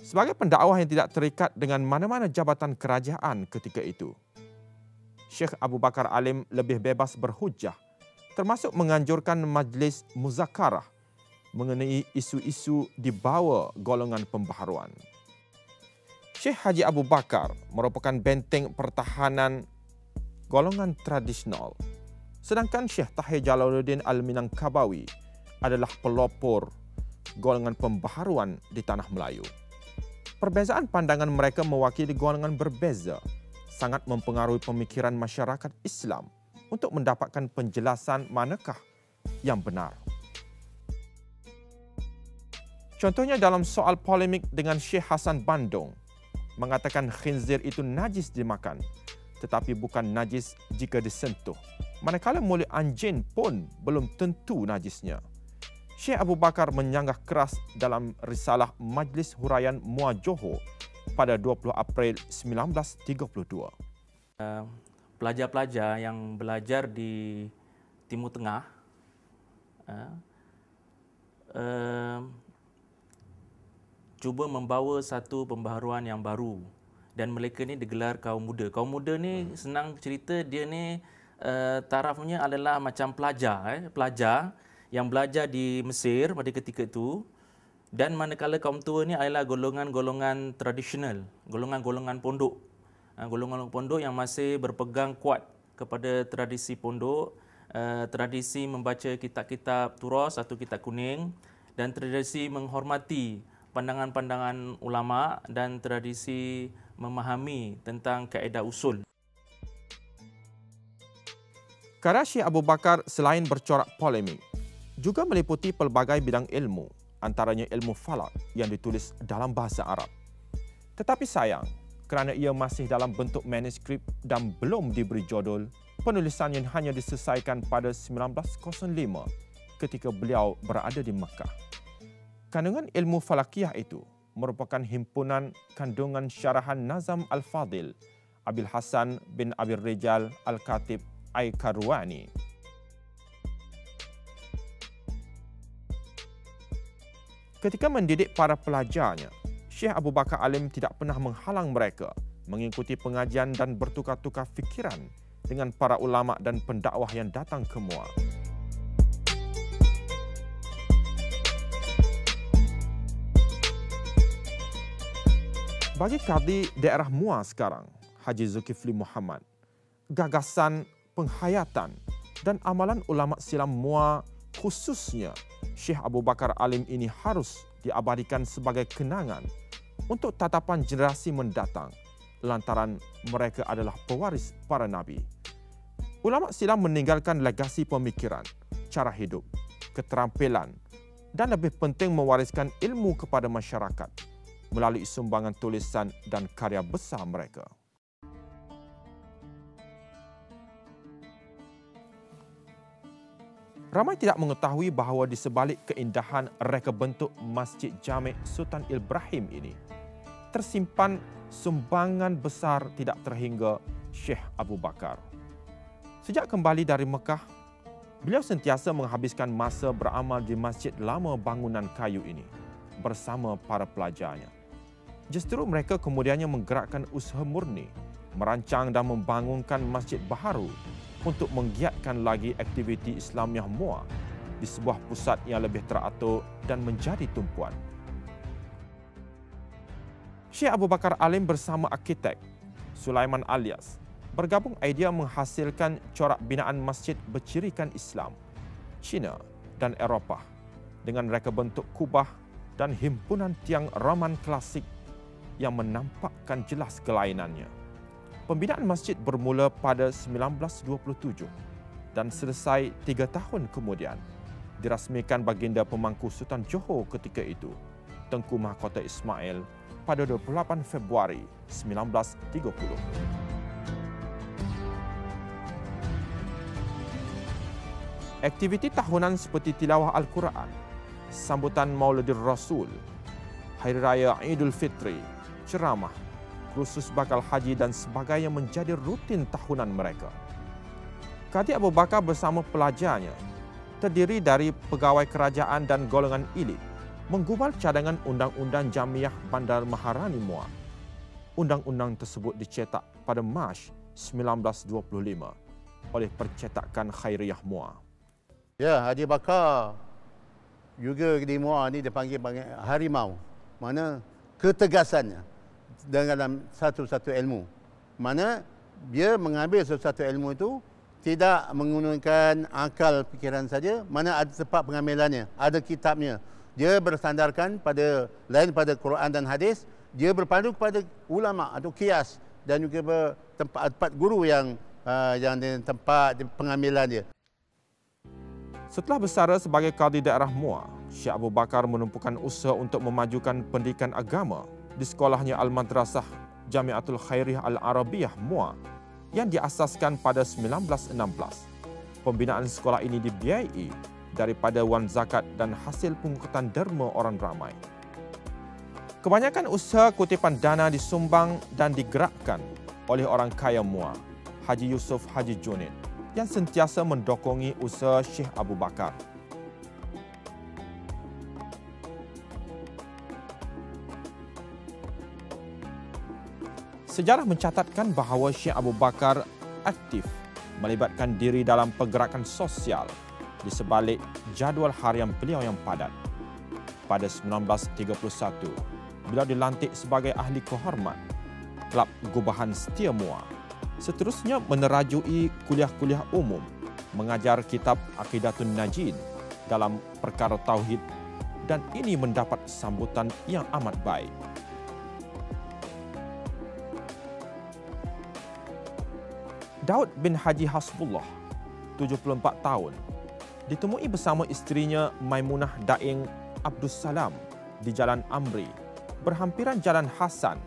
sebagai pendakwah yang tidak terikat dengan mana-mana jabatan kerajaan ketika itu. Syekh Abu Bakar Alim lebih bebas berhujah, termasuk menganjurkan majlis muzakarah mengenai isu-isu di bawah golongan pembaharuan. Syekh Haji Abu Bakar merupakan benteng pertahanan golongan tradisional, sedangkan Syekh Tahir Jalaluddin Al-Minangkabawi adalah pelopor golongan pembaharuan di tanah Melayu. Perbezaan pandangan mereka mewakili golongan berbeza, sangat mempengaruhi pemikiran masyarakat Islam untuk mendapatkan penjelasan manakah yang benar. Contohnya dalam soal polemik dengan Syekh Hasan Bandung, mengatakan khinzir itu najis dimakan, tetapi bukan najis jika disentuh. Manakala mulut anjing pun belum tentu najisnya. Syekh Abu Bakar menyanggah keras dalam risalah Majlis Huraian Muar Johor pada 20 April 1932. Pelajar-pelajar yang belajar di Timur Tengah cuba membawa satu pembaharuan yang baru, dan mereka ni digelar kaum muda. Kaum muda ni senang cerita, dia ni tarafnya adalah macam pelajar, pelajar yang belajar di Mesir pada ketika itu, dan manakala kaum tua ni adalah golongan-golongan tradisional, golongan-golongan pondok. Golongan pondok yang masih berpegang kuat kepada tradisi pondok, tradisi membaca kitab-kitab turas atau kitab kuning, dan tradisi menghormati pandangan-pandangan ulama dan tradisi memahami tentang kaedah usul. Karya Syekh Abu Bakar selain bercorak polemik, juga meliputi pelbagai bidang ilmu, antaranya ilmu falak yang ditulis dalam bahasa Arab. Tetapi sayang, kerana ia masih dalam bentuk manuskrip dan belum diberi jodul, penulisannya hanya diselesaikan pada 1905 ketika beliau berada di Mekah. Kandungan ilmu falakiyah itu merupakan himpunan kandungan syarahan Nazam Al-Fadil Abil Hasan bin Abil Rijal Al-Khatib Al-Karwani. Ketika mendidik para pelajarnya, Syekh Abu Bakar Alim tidak pernah menghalang mereka mengikuti pengajian dan bertukar-tukar fikiran dengan para ulama dan pendakwah yang datang ke Muar. Bagi Qadhi daerah Muar sekarang, Haji Zulkifli Muhammad, gagasan, penghayatan dan amalan ulama silam Muar, khususnya Syekh Abu Bakar Alim ini harus diabadikan sebagai kenangan untuk tatapan generasi mendatang lantaran mereka adalah pewaris para Nabi. Ulama silam meninggalkan legasi pemikiran, cara hidup, keterampilan dan lebih penting mewariskan ilmu kepada masyarakat melalui sumbangan tulisan dan karya besar mereka. Ramai tidak mengetahui bahawa di sebalik keindahan reka bentuk Masjid Jami' Sultan Ibrahim ini, tersimpan sumbangan besar tidak terhingga Syekh Abu Bakar. Sejak kembali dari Mekah, beliau sentiasa menghabiskan masa beramal di masjid lama bangunan kayu ini bersama para pelajarnya. Justru mereka kemudiannya menggerakkan usaha murni, merancang dan membangunkan masjid baharu untuk menggiatkan lagi aktiviti Islamiah Muar di sebuah pusat yang lebih teratur dan menjadi tumpuan. Syekh Abu Bakar Alim bersama arkitek Sulaiman Alias bergabung idea menghasilkan corak binaan masjid bercirikan Islam, Cina dan Eropah dengan reka bentuk kubah dan himpunan tiang Roman klasik yang menampakkan jelas kelainannya. Pembinaan masjid bermula pada 1927 dan selesai 3 tahun kemudian dirasmikan baginda pemangku Sultan Johor ketika itu, Tengku Mahkota Ismail, pada 28 Februari 1930. Aktiviti tahunan seperti tilawah Al-Quran, sambutan Maulidur Rasul, Hari Raya Idul Fitri, ceramah, kursus bakal haji dan sebagainya menjadi rutin tahunan mereka. Qadhi Abu Bakar bersama pelajarnya terdiri dari pegawai kerajaan dan golongan elit menggubal cadangan Undang-Undang Jamiah Bandar Maharani Muar. Undang-undang tersebut dicetak pada Mac 1925 oleh Percetakan Khairiyah Muar. Ya, Haji Bakar juga di Muar ni dipanggil harimau. Mana ketegasannya dalam satu-satu ilmu. Mana dia mengambil satu-satu ilmu itu tidak menggunakan akal fikiran saja, mana ada tempat pengambilannya, ada kitabnya. Dia bersandarkan pada lain pada Quran dan hadis, dia berpandu kepada ulama atau qiyas dan juga tempat guru yang tempat pengambilan dia. Setelah bersara sebagai Qadi Daerah Muar, Syekh Abu Bakar menumpukan usaha untuk memajukan pendidikan agama di sekolahnya Al-Madrasah Jamiatul Khairiyah Al-Arabiyah Muar yang diasaskan pada 1916. Pembinaan sekolah ini dibiayai daripada wang zakat dan hasil pungutan derma orang ramai. Kebanyakan usaha kutipan dana disumbang dan digerakkan oleh orang kaya Muar, Haji Yusuf Haji Junid, yang sentiasa mendokongi usaha Syekh Abu Bakar. Sejarah mencatatkan bahawa Syekh Abu Bakar aktif melibatkan diri dalam pergerakan sosial di sebalik jadual harian beliau yang padat. Pada 1931, beliau dilantik sebagai ahli kehormat Kelab Gubahan Setia Muar. Seterusnya menerajui kuliah-kuliah umum, mengajar kitab Aqidatun Najin dalam perkara tauhid, dan ini mendapat sambutan yang amat baik. Daud bin Haji Hasbullah, 74 tahun, ditemui bersama isterinya Maimunah Daeng Abdus Salam di Jalan Amri, berhampiran Jalan Hasan,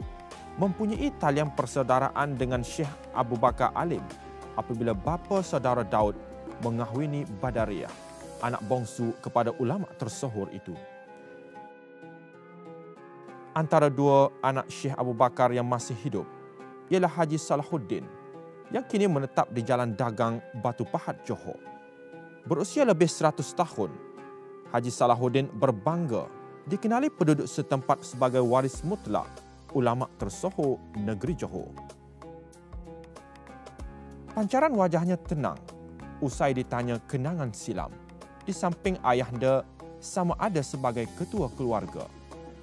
mempunyai talian persaudaraan dengan Syekh Abu Bakar Alim apabila bapa saudara Daud mengahwini Badariyah, anak bongsu kepada ulama tersohor itu. Antara dua anak Syekh Abu Bakar yang masih hidup ialah Haji Salahuddin yang kini menetap di Jalan Dagang Batu Pahat, Johor. Berusia lebih 100 tahun, Haji Salahuddin berbangga dikenali penduduk setempat sebagai waris mutlak ulama tersohor negeri Johor. Pancaran wajahnya tenang usai ditanya kenangan silam di samping ayahnya sama ada sebagai ketua keluarga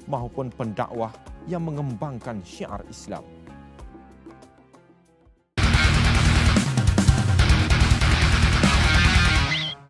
maupun pendakwah yang mengembangkan syiar Islam.